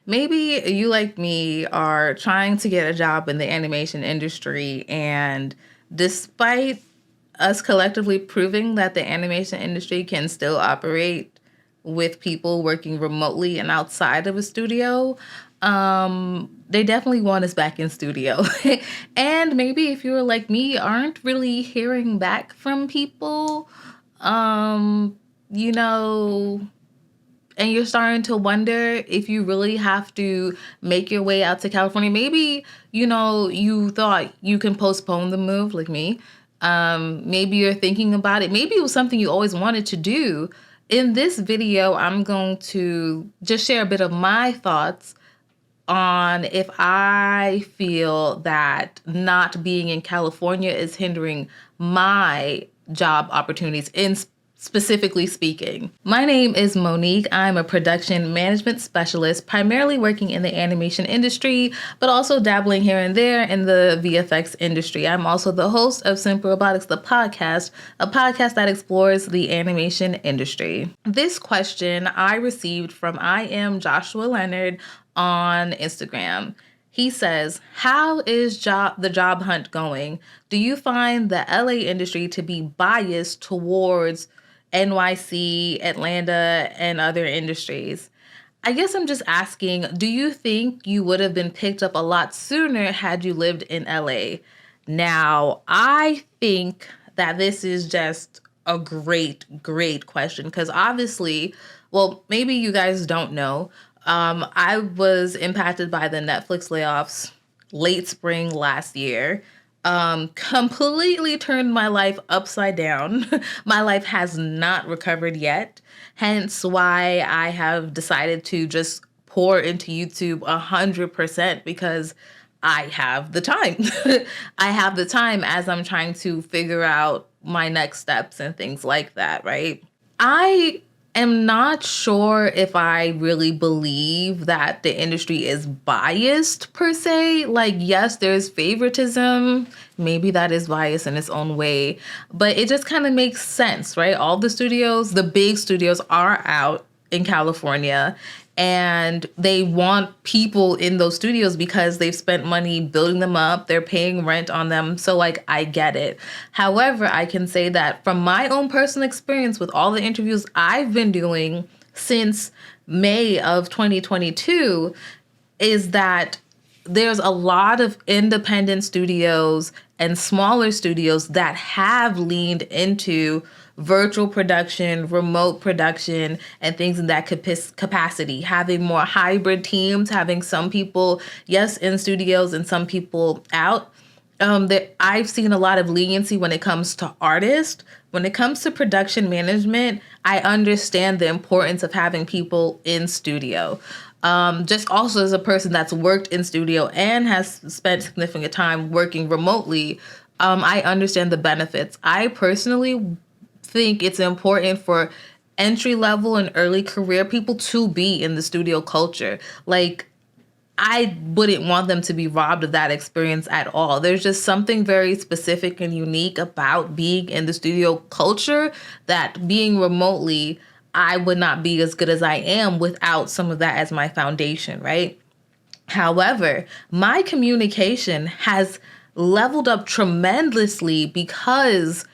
Maybe you, like me, are trying to get a job in the animation industry, and despite us collectively proving that the animation industry can still operate with people working remotely and outside of a studio, they definitely want us back in studio. And maybe if you're like me, aren't really hearing back from people, um, you know, and you're starting to wonder if you really have to make your way out to California. Maybe, you thought you can postpone the move like me. Maybe you're thinking about it. Maybe it was something you always wanted to do. In this video, I'm going to just share a bit of my thoughts on if I feel that not being in California is hindering my job opportunities in specifically speaking. My name is Monique. I'm a production management specialist, primarily working in the animation industry, but also dabbling here and there in the VFX industry. I'm also the host of Simple Robotics, the podcast, a podcast that explores the animation industry. This question I received from I am Joshua Leonard on Instagram. He says, how is the job hunt going? Do you find the LA industry to be biased towards NYC, Atlanta, and other industries? I guess I'm just asking, do you think you would have been picked up a lot sooner had you lived in LA? Now, I think that this is just a great question because obviously, well, maybe you guys don't know, I was impacted by the Netflix layoffs late spring last year. Completely turned my life upside down. My life has not recovered yet. Hence why I have decided to just pour into YouTube 100% because I have the time. I have the time as I'm trying to figure out my next steps and things like that, right? I am not sure if I really believe that the industry is biased per se. Like, yes, there's favoritism. Maybe that is bias in its own way, but it just kind of makes sense, right? All the studios, the big studios, are out in California, and they want people in those studios because they've spent money building them up. They're paying rent on them. So, like, I get it. However, I can say that from my own personal experience with all the interviews I've been doing since May of 2022 is that there's a lot of independent studios and smaller studios that have leaned into virtual production, remote production, and things in that capacity, having more hybrid teams, having some people, yes, in studios and some people out. That I've seen a lot of leniency when it comes to artists. When it comes to production management, I understand the importance of having people in studio. Just also as a person that's worked in studio and has spent significant time working remotely, I understand the benefits. I personally think it's important for entry level and early career people to be in the studio culture. Like, I wouldn't want them to be robbed of that experience at all. There's just something very specific and unique about being in the studio culture that being remotely, I would not be as good as I am without some of that as my foundation, right? However, my communication has leveled up tremendously because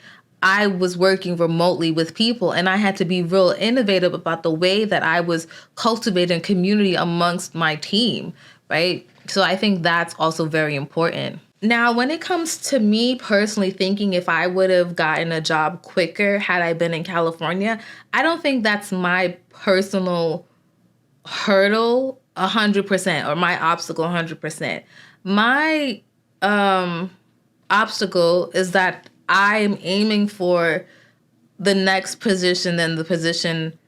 I was working remotely with people, and I had to be real innovative about the way that I was cultivating community amongst my team, right? So I think that's also very important. Now, when it comes to me personally thinking if I would have gotten a job quicker had I been in California, I don't think that's my personal hurdle 100% or my obstacle 100%. My obstacle is that I'm aiming for the next position than the position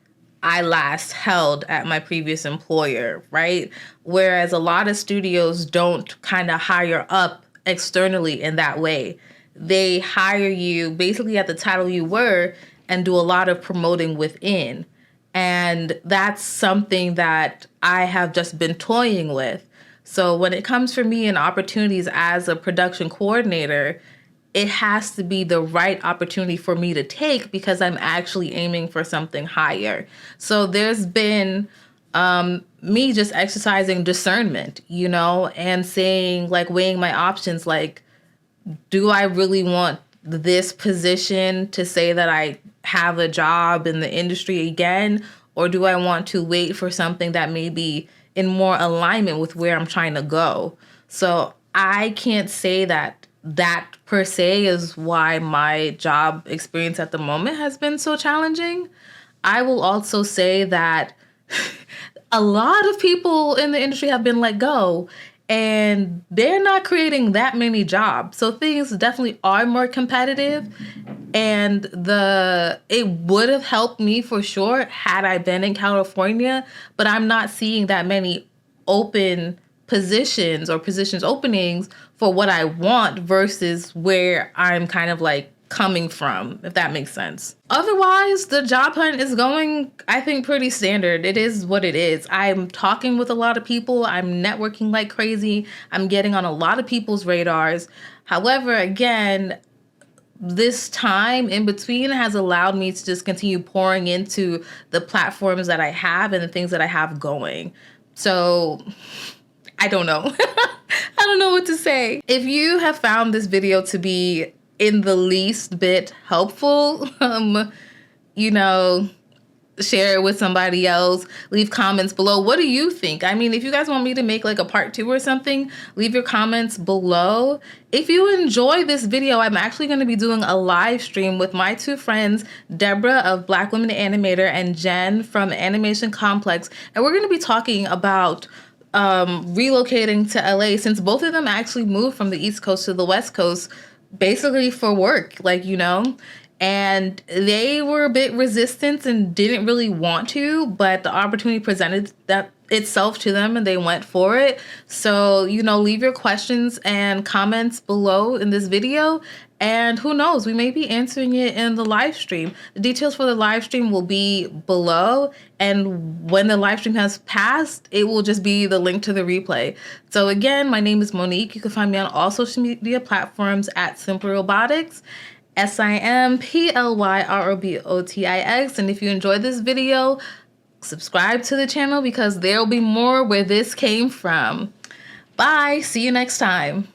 I last held at my previous employer, right? Whereas a lot of studios don't kind of hire up externally in that way. They hire you basically at the title you were and do a lot of promoting within. And that's something that I have just been toying with. So when it comes for me in opportunities as a production coordinator, it has to be the right opportunity for me to take because I'm actually aiming for something higher. So there's been Me just exercising discernment, and saying, like, weighing my options, like, do I really want this position to say that I have a job in the industry again? Or do I want to wait for something that may be in more alignment with where I'm trying to go? So I can't say that per se is why my job experience at the moment has been so challenging. I will also say that a lot of people in the industry have been let go, and they're not creating that many jobs. So things definitely are more competitive, and it would have helped me for sure had I been in California, but I'm not seeing that many open positions or positions openings for what I want versus where I'm kind of like coming from, if that makes sense. Otherwise, the job hunt is going, I think, pretty standard. It is what it is. I'm talking with a lot of people. I'm networking like crazy. I'm getting on a lot of people's radars. However, again, this time in between has allowed me to just continue pouring into the platforms that I have and the things that I have going. So I don't know. I don't know what to say. If you have found this video to be in the least bit helpful, share it with somebody else. Leave comments below. What do you think? I mean, if you guys want me to make like a part 2 or something, leave your comments below. If you enjoy this video, I'm actually going to be doing a live stream with my 2 friends, Deborah of Black Women Animator and Jen from Animation Complex. And we're going to be talking about relocating to LA, since both of them actually moved from the East Coast to the West Coast basically for work, and they were a bit resistant and didn't really want to, but the opportunity presented that itself to them and they went for it. So, leave your questions and comments below in this video, and who knows, we may be answering it in the live stream. The details for the live stream will be below, and when the live stream has passed, it will just be the link to the replay. So again, my name is Monique. You can find me on all social media platforms at Simple Robotics, SIMPLYROBOTIX. And if you enjoyed this video, subscribe to the channel because there will be more where this came from. Bye. See you next time.